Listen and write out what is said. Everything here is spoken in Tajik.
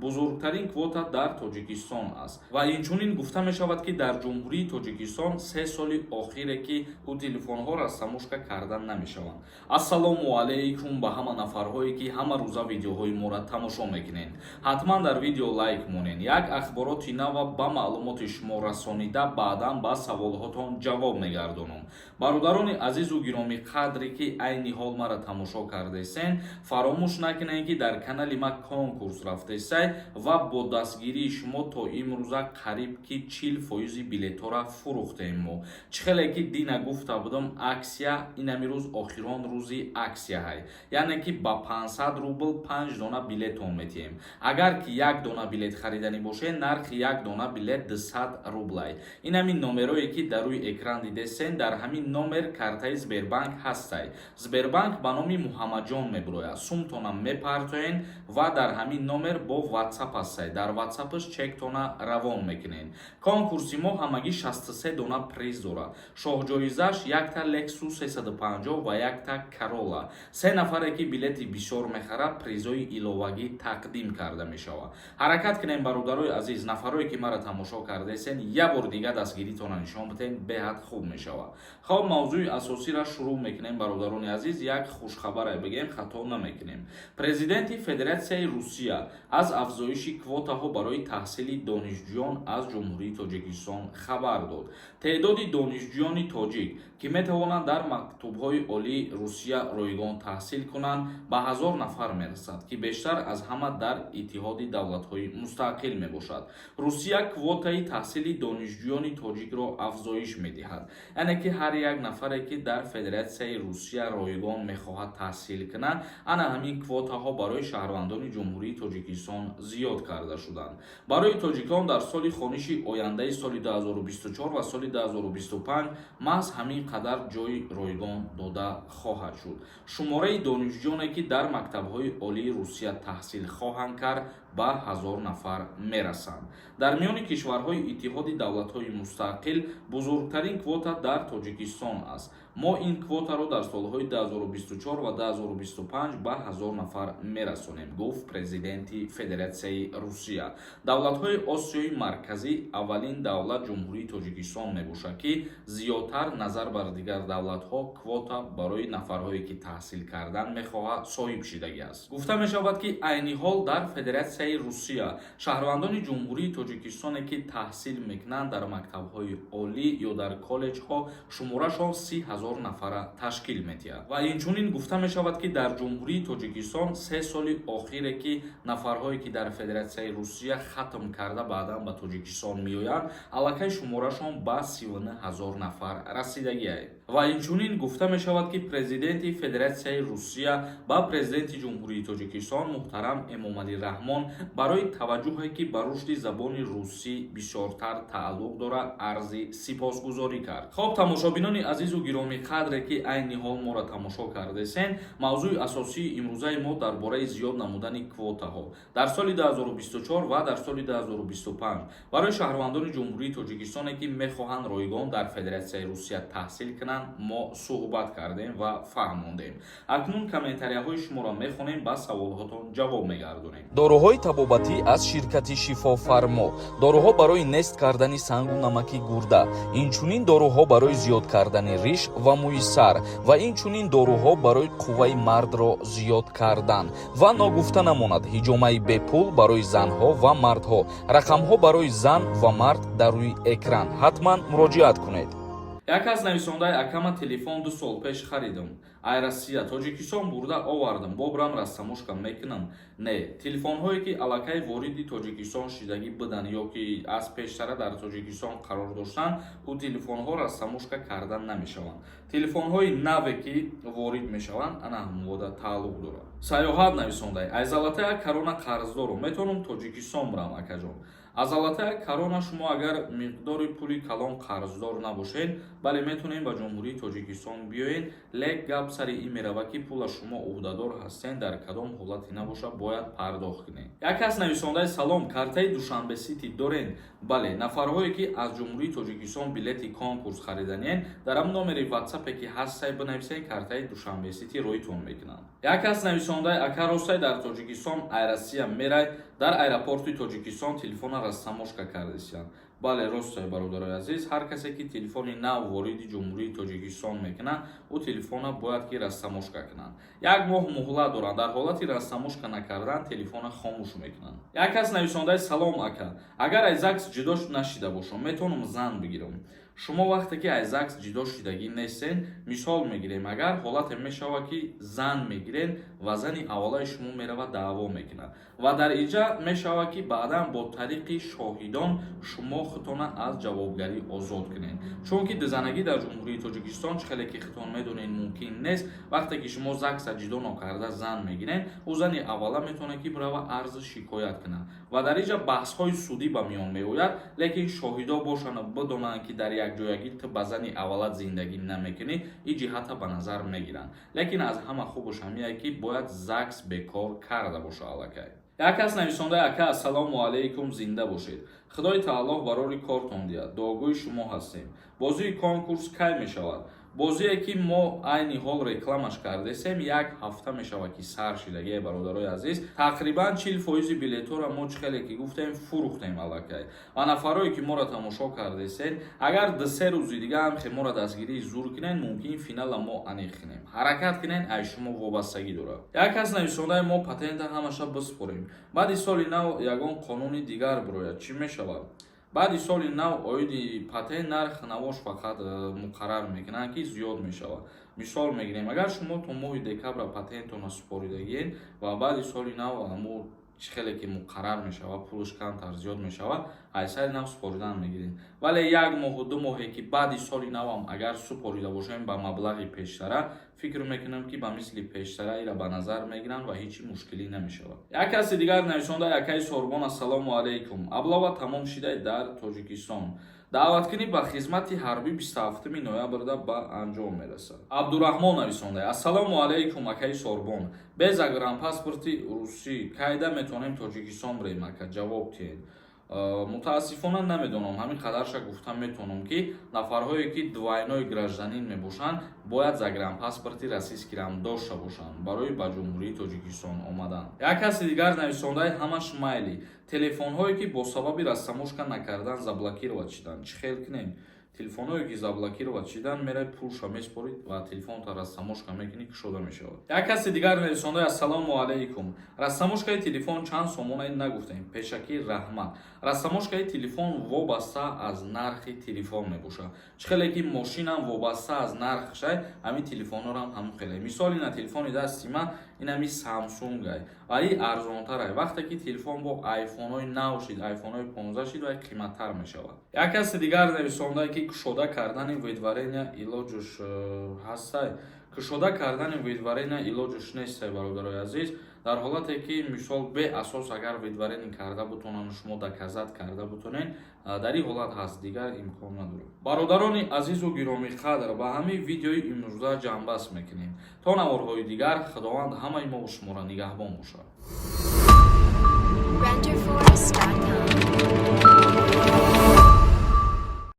бузургтарин квота дар Тоҷикистон аст ва инчунин гуфта мешавад ки дар ҷумҳурии Тоҷикистон 3 соли охире ки ӯ телефонҳо растамушка кардан намешаванд. Ассалому алайкум ба ҳама нафарҳое ки ҳама рӯза видеоҳои моро тамошо мекунед. ҳатман дар видео лайк монед. Як ахбороти нава ба маълумоти шумо расонида баъдан ба саволҳотон ҷавоб мегардонам. бародарони азизу гироми қадре ки айни ҳол мара тамошо кардесен, фаромӯш накунед ки дар канали ма конкурс рафтесай ва бо дастгирии шумо то имрӯза қариб ки 40% билетҳоро фурӯхтем. мо чӣ хеле ки дина гуфта будам аксия инами рӯз охирон рӯзи аксия ҳай, яъне ки ба 500 рубл 5 дона билетон метиҳем. агар ки як дона билет харидани бошед, нархи як дона билет 200 рублай. инами номерое ки дар рӯи экран дидесен, дар ҳамин номер картаи Сбербанк ҳастай. Сбербанк ба номи Муҳаммаҷон мебурояд. сумтона мепартоен ва дар ҳамин номер бо WhatsApp ҳастай. дар WhatsAppш чектона равон мекунен. конкурси мо ҳамагӣ 63 дона приз дорад. шоҳҷоизаш якта Lexus 350 ва якта Corolla. 3 нафаре ки билети бисёр мехарад, призои иловагӣ тақдим карда мешавад. ҳаракат кунем бародарои азиз, нафарое ки мара тамошо кардесен, як бор дига дастгиритона нишон битен, беҳад хуб мешавад. хоб мавзӯи асосиро шурӯъ мекунем бародарони азиз. як хушхабаре бигем, хато намекунем. президенти Федератсияи Русия аз афзоиши квотаҳо барои таҳсили донишҷӯён аз ҷумҳурии Тоҷикистон хабар дод. теъдоди донишҷӯёни тоҷик ки метавонанд дар мактубҳои олии Русия ройгон таҳсил кунанд ба 1000 нафар мерасад, ки бештар аз ҳама дар иттиҳоди давлатҳои мустақил мебошад. Русия квотаи таҳсили донишҷӯёни тоҷикро афзоиш медиҳад, яъне ки ҳар як нафаре ки дар Федератсияи Русия ройгон мехоҳад таҳсил кунад, ана ҳамин квотаҳо барои шаҳрвандони ҷумҳурии Тоҷикистон зиёд карда шуданд. барои тоҷикон дар соли хониши ояндаи соли 2024 ва соли 2025 маҳз ҳамин қадар ҷои ройгон дода хоҳад шуд. шумораи донишҷӯёне ки дар мактабҳои олии Русия таҳсил хоҳанд кард ба 1000 нафар мерасанд. дар миёни кишварҳои иттиҳоди давлатҳои мустақил бузургтарин квота дар Тоҷикистон аст. мо ин квотаро дар солҳои 2024 ва 2025 ба 1000 нафар мерасонем, гуфт президенти Федератсияи Русия. давлатҳои Осиёи марказӣ аввалин давлат ҷумҳурии Тоҷикистон мебошад ки зиёдтар назар бар дигар давлатҳо квота барои нафарҳое ки таҳсил кардан мехоҳад соҳиб шидагӣ аст. гуфта мешавад ки айни ҳол дар Федератсияи Русия шаҳрвандони ҷумҳурии Тоҷикистоне ки таҳсил мекунанд дар мактабҳои олӣ ё дар коллеҷҳо шуморашон 30,000 нафара ташкил метиҳад. ва инчунин гуфта мешавад ки дар ҷумҳурии Тоҷикистон 3 соли охире ки нафарҳое ки дар Федератсияи Русия хатм карда баъдан ба Тоҷикистон меоянд, аллакай шуморашон ба 39,000 нафар расидагиаст. ва инчунин гуфта мешавад ки президенти Федератсияи Русия ба президенти ҷумҳурии Тоҷикистон муҳтарам Эмомалӣ Раҳмон барои таваҷҷӯҳе ки ба рушди забони русӣ бисёртар тааллуқ дорад арзи сипосгузорӣ кард. хоб тамошобинони азизу гироми қадре ки айни ҳол моро тамошо кардесен, мавзӯи асосии имрӯзаи мо дар бораи зиёд намудани квотаҳо дар соли 2024 ва дар соли 2025 барои шаҳрвандони ҷумҳурии Тоҷикистоне ки мехоҳанд ройгон дар Федератсияи Русия таҳсил кунанд мо суҳбат кардем ва фаҳмондем. акнун комментарияҳои шуморо мехонем, ба саволҳотон ҷавоб мегардонем. доруҳои табобатӣ аз ширкати Шифофармо, доруҳо барои нест кардани сангу намаки гурда, инчунин доруҳо барои зиёд кардани риш ва мӯи сар ва инчунин доруҳо барои қувваи мардро зиёд кардан. ва ногуфта намонад ҳиҷомаи бепул барои занҳо ва мардҳо. рақамҳо барои зан ва мард дар рӯи экран. ҳатман муроҷиат кунед. як аз нависондаи акама телефон 2 сол пеш харидам. Айросия Тоҷикистон бурда овардам, бобрам растамушка мекунам. Не, телефонҳое ки аллакай вориди Тоҷикистон шидагӣ буданд ё ки аз пештара дар Тоҷикистон қарор доштанд, ӯ телефонҳо растамушка кардан намешаванд. телефонҳои наве ки ворид мешаванд, ана ҳамвода тааллуқ дорад. саёҳат нависондай. Айзалатая Корона қарздору, метавонам Тоҷикистон бурам акаҷон. аз аллатая Корона шумо агар миқдори пули калон қарздор набошед, бале метавонем ба ҷумҳурии Тоҷикистон биёед, лек гап гап сари ин меравад ки пула шумо ӯҳдадор ҳастен дар кадом ҳолате набоша бояд пардохт кунед. Як кас нависондаи салом, картаи Душанбе Сити дорен? Бале, нафарҳое ки аз Ҷумҳурии Тоҷикистон билети конкурс хариданиян, дар ҳам номери WhatsApp-е ки ҳастай бинависен, картаи Душанбе Сити роҳитон мекунанд. Як кас нависондаи ака ростай дар Тоҷикистон Айросия мерай, дар аэропорти Тоҷикистон телефона растамошка кардесиянд. Бале, ростай бародарои азиз, ҳар касе ки телефони нав вориди Ҷумҳурии Тоҷикистон мекунад, ӯ телефона бояд ки растамошка кунад. Як моҳ муҳлат доранд, дар ҳолати растамошка накардан телефона хомӯш мекунанд. Як кас нависондаи салом ака, агар аз ЗАГС ҷудо нашида бошам, метавонам зан бигирам. шумо вақте ки аз ЗАГС ҷудо шудагӣ нестен, мисол мегирем, агар ҳолате мешавад ки зан мегирен ва зани аввалаи шумо меравад даъво мекунад ва дар инҷа мешавад ки баъдан бо тариқи шоҳидон шумо худтона аз ҷавобгарӣ озод кунед. Чунки дизанагӣ дар Ҷумҳурии Тоҷикистон чӣ хеле ки худтон медонед мумкин нест. Вақте ки шумо ЗАГСа ҷудо накарда зан мегирен, ӯ зани аввала метавонад ки бирава арзу шикоят кунад ва дар инҷа баҳсҳои судӣ ба миён меояд, лекин шоҳидо бошанд бидонанд ки дар якҷоягӣ ту ба зани аввалат зиндагӣ намекунӣ, ин ҷиҳата ба назар мегиранд. Лекин аз ҳама хубаш ҳамине ки бояд ЗАГС бекор карда боша аллакай. Як кас нависондаи ака, ассалому алайкум, зинда бошед. Худои таъоло барори кортон диҳад. дуогӯи шумо ҳастем. Бозии конкурс кай мешавад? бозие ки мо айни ҳол рекламаш кардесем, як ҳафта мешавад ки сар шидагие бародарои азиз. Тақрибан 40% билетора мо чӣ хеле ки гуфтем фурӯхтем аллакай. Ва нафарое ки моро тамошо кардесен, агар 2-3 рӯзи дига ҳам ки моро дастгирии зур кунен, мумкин финала мо аниқ кунем. ҳаракат кунен, ай шумо вобастагӣ дорад. Як кас нависондаи мо патента ҳамаша биспорем. баъди соли нав ягон қонуни дигар бирояд, чӣ мешавад? баъди соли нав оиди патент нарх навош фақат муқаррар мекунанд ки зиёд мешавад. мисол мегирем, агар шумо то моҳи декабра патентона супоридагиен ва баъди соли нав ҳамо чӣ хеле ки муқаррар мешавад, пулаш камтар зиёд мешавад, айсари нав супоридан мегирем. вале 1 моҳу 2 моҳе ки баъди соли навам агар супорида бошем ба маблағи пештара, фикр мекунам ки ба мисли пештара ира ба назар мегиранд ва ҳеҷ мушкилӣ намешавад. Як каси дигар нависондаи акаи Сорбон, ассалому алайкум. Аблава тамом шида дар Тоҷикистон. даъваткунӣ ба хизмати ҳарбӣ 27 ноябрда ба анҷом мерасад. Абдураҳмон нависондаи, ассалому алайкум акаи Сорбон. Без загранпаспорти русӣ кайда метавонем Тоҷикистон бирем ака? ҷавоб тиҳед. мутаассифона намедонам, ҳамин қадарша гуфта метавонам ки нафарҳое ки двайной гражданин мебошанд бояд загранпаспорти российскиам дошта бошанд барои ба Ҷумҳурии Тоҷикистон омадан. Як каси дигар нависондаи ҳамаш майли. телефонҳое ки бо сабаби растамошка накардан заблокироват шиданд, чӣ хел кунем? телефонҳое ки заблокироват шиданд мерай пулша меспорид ва телефонта растамошка мекунӣ, кушода мешавад. Як каси дигар нависондаи ассалому алайкум. растамошкаи телефон чанд сомонаи нагуфтем? пешакӣ раҳмат. растамошкаи телефон вобаста аз нархи телефон мебошад. чӣ хеле ки мошинам вобаста аз нархшай, ҳамин телефонҳорам ҳамон хеле. мисол ина телефони дасти ман инами Samsung-ай, вале арзонтарай. вақте ки телефон бо айфонҳои нав шид, айфонҳои 15 шид, вай қиматтар мешавад. Як каси дигар нависондаи ки кушода кардани видварения илоҷуш ҳастай. кушода кардани видварения илоҷуш нестай бародарои азиз. дар ҳолате ки мисол бе асос агар видварени карда бутонанд, шумо доказат карда бутонен, дар ин ҳолат ҳаст, дигар имкон надорад. бародарони азизу гиромиқадр, ба ҳамин видеои имрӯза ҷамъбаст мекунем. то наворҳои дигар, худованд ҳамаи мо шуморо нигаҳбон бошад. renderforest.com